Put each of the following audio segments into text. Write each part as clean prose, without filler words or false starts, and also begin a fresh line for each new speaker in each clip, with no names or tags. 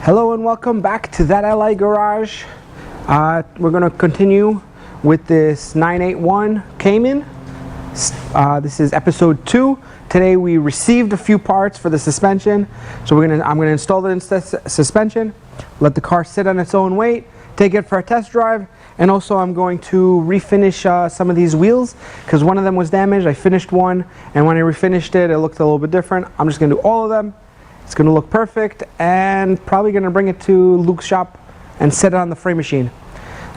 Hello and welcome back to That LA Garage. We're going to continue with this 981 Cayman. This is episode 2. Today we received a few parts for the suspension. So I'm going to install the suspension, let the car sit on its own weight, take it for a test drive, and also I'm going to refinish some of these wheels because one of them was damaged. I finished one, and when I refinished it, it looked a little bit different. I'm just going to do all of them. It's going to look perfect, and probably going to bring it to Luke's shop and set it on the frame machine.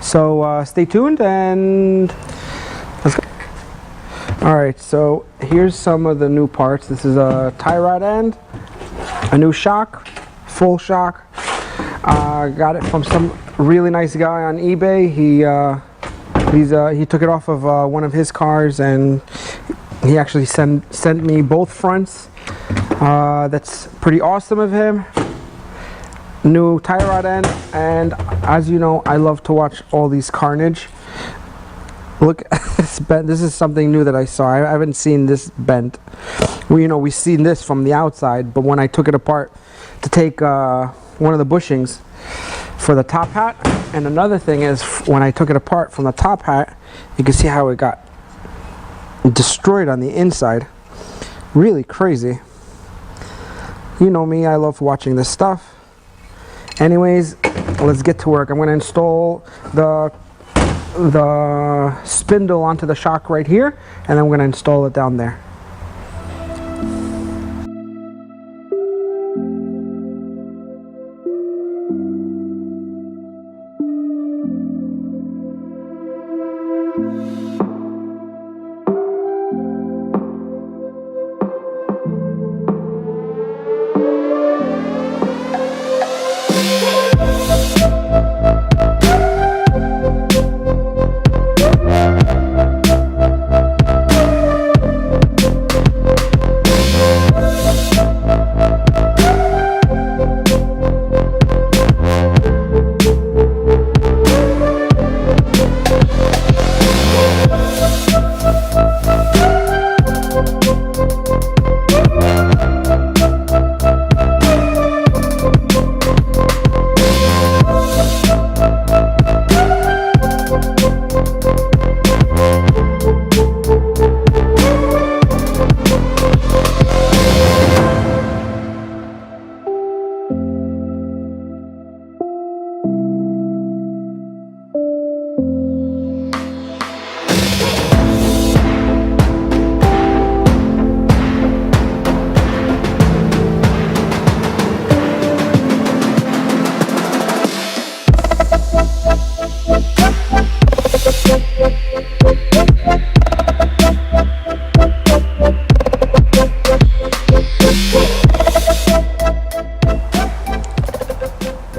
So stay tuned and let's go. Alright, so here's some of the new parts. This is a tie rod end, a new shock, full shock. Got it from some really nice guy on eBay. He took it off of one of his cars, and he actually sent me both fronts. That's pretty awesome of him. New tie rod end, and as you know, I love to watch all these carnage. Look at this bent. This is something new that I saw. I haven't seen this bent. We've seen this from the outside, but when I took it apart to take one of the bushings for the top hat, and another thing is when I took it apart from the top hat, you can see how it got destroyed on the inside. Really crazy. You know me, I love watching this stuff. Anyways, let's get to work. I'm going to install the spindle onto the shock right here, and I'm going to install it down there.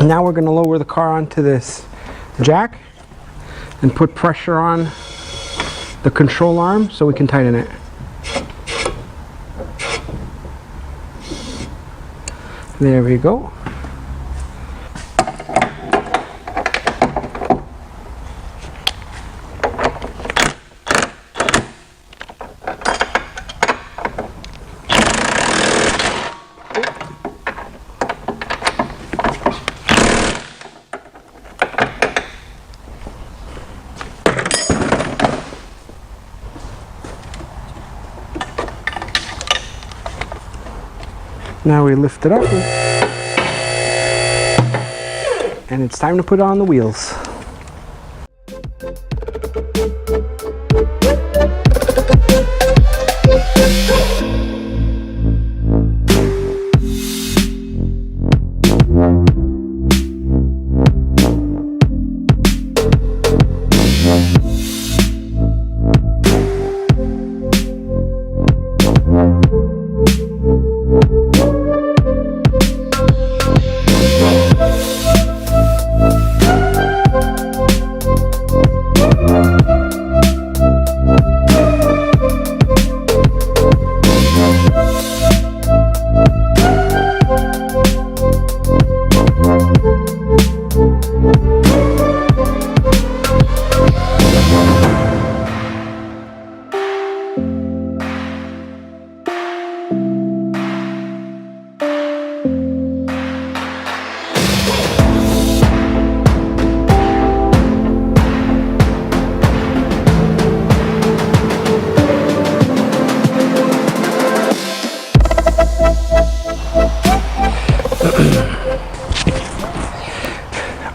Now we're going to lower the car onto this jack and put pressure on the control arm so we can tighten it. There we go. Now we lift it up, and it's time to put on the wheels.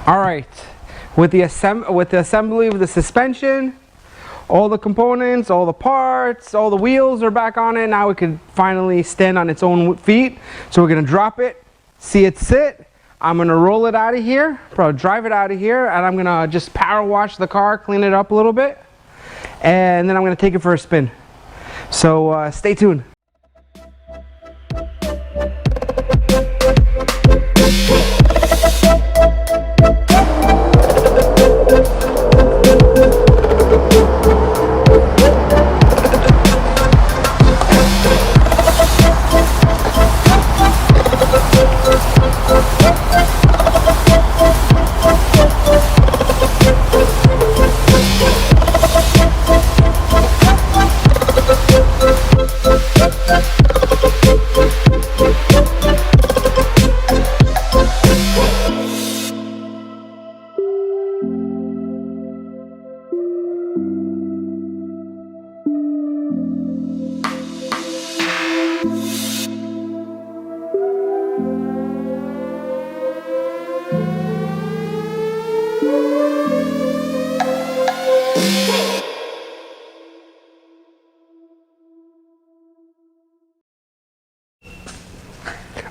All right, with the assembly of the suspension, all the components, all the parts, all the wheels are back on it. Now it can finally stand on its own feet. So we're gonna drop it, see it sit. I'm gonna roll it out of here, probably drive it out of here, and I'm gonna just power wash the car, clean it up a little bit, and then I'm gonna take it for a spin. So stay tuned.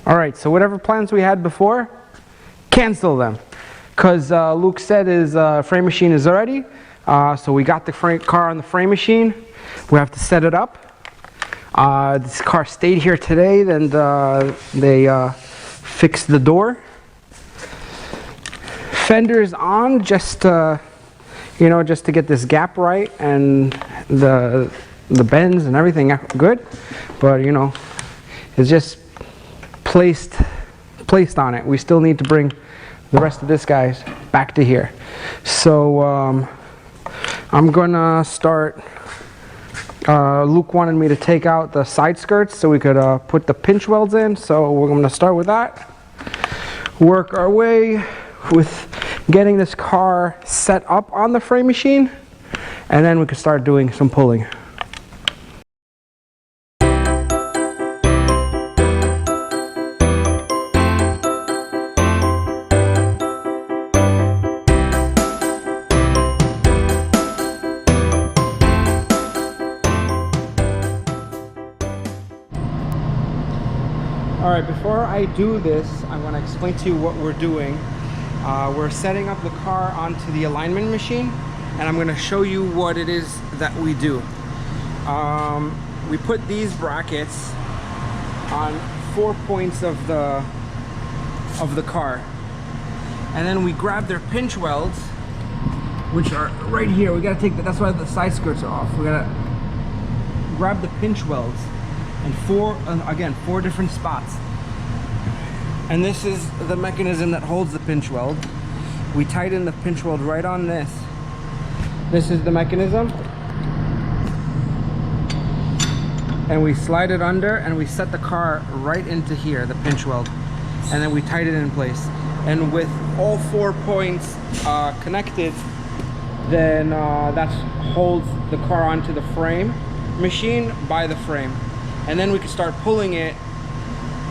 All right, so whatever plans we had before, cancel them. Because Luke said his frame machine is ready. So we got the car on the frame machine. We have to set it up. This car stayed here today, then they fixed the door. Fender's on just just to get this gap right and the bends and everything good. But it's just placed on it. We still need to bring the rest of this guys back to here. So I'm gonna start. Luke wanted me to take out the side skirts so we could put the pinch welds in. So we're gonna start with that. Work our way with getting this car set up on the frame machine, and then we could start doing some pulling. All right, before I do this, I want to explain to you what we're doing. We're setting up the car onto the alignment machine, and I'm going to show you what it is that we do. We put these brackets on 4 points of the car, and then we grab their pinch welds, which are right here. We got to take that's why the side skirts are off. We got to grab the pinch welds in four different spots. And this is the mechanism that holds the pinch weld. We tighten the pinch weld right on this. This is the mechanism. And we slide it under and we set the car right into here, the pinch weld. And then we tighten it in place. And with all 4 points connected, then that holds the car onto the frame machine by the frame. And then we can start pulling it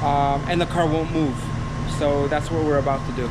and the car won't move. So that's what we're about to do.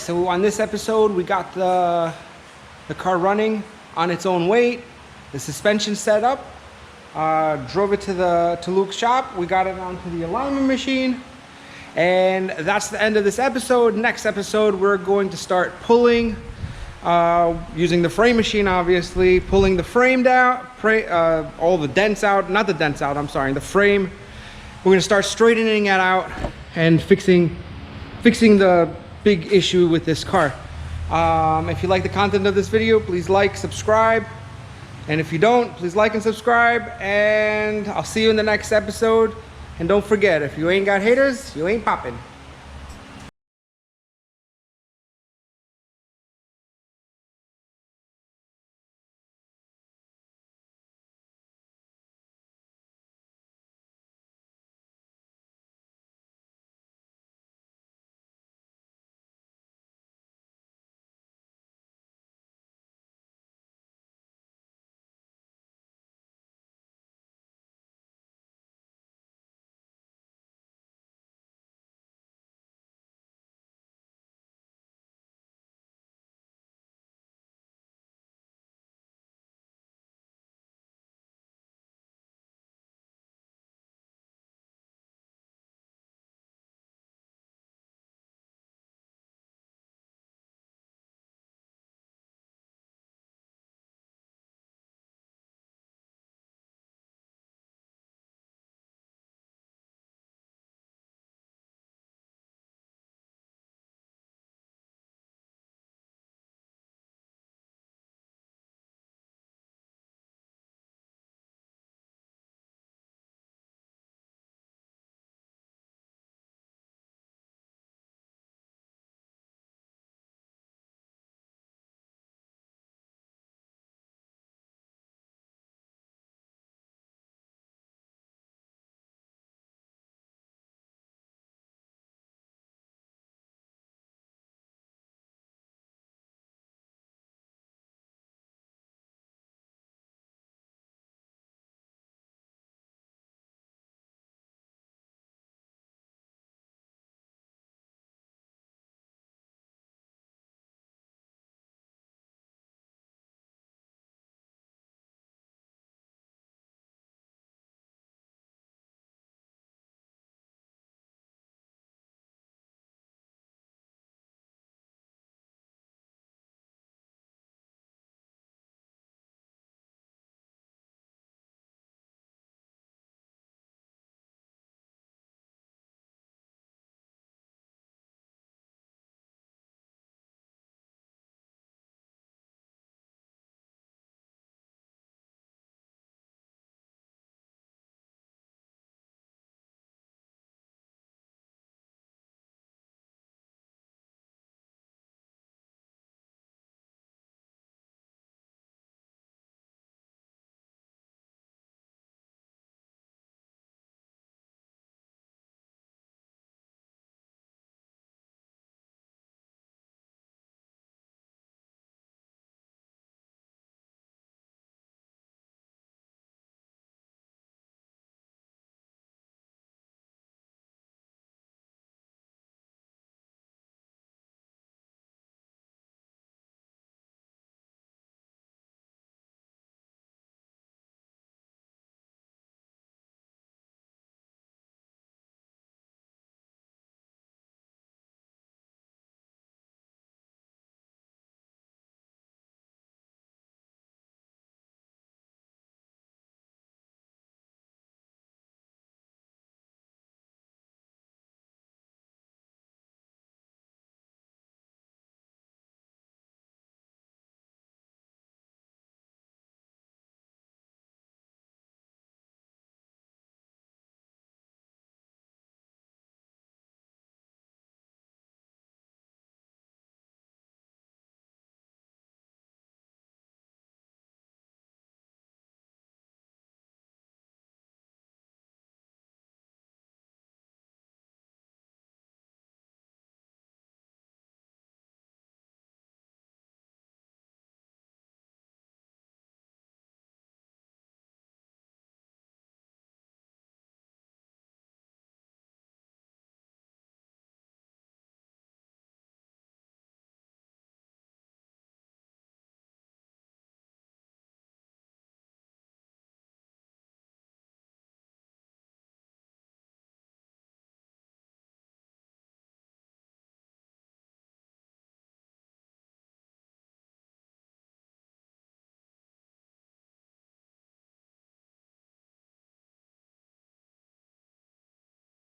so on this episode, we got the car running on its own weight, the suspension set up, drove it to Luke's shop. We got it onto the alignment machine, and that's the end of this episode. Next episode, we're going to start pulling, using the frame machine, obviously, pulling the frame down, all the dents out, not the dents out, I'm sorry, the frame. We're gonna start straightening it out and fixing the big issue with this car. If you like the content of this video, please like, subscribe. And if you don't, please like and subscribe. And I'll see you in the next episode. And don't forget, if you ain't got haters, you ain't popping.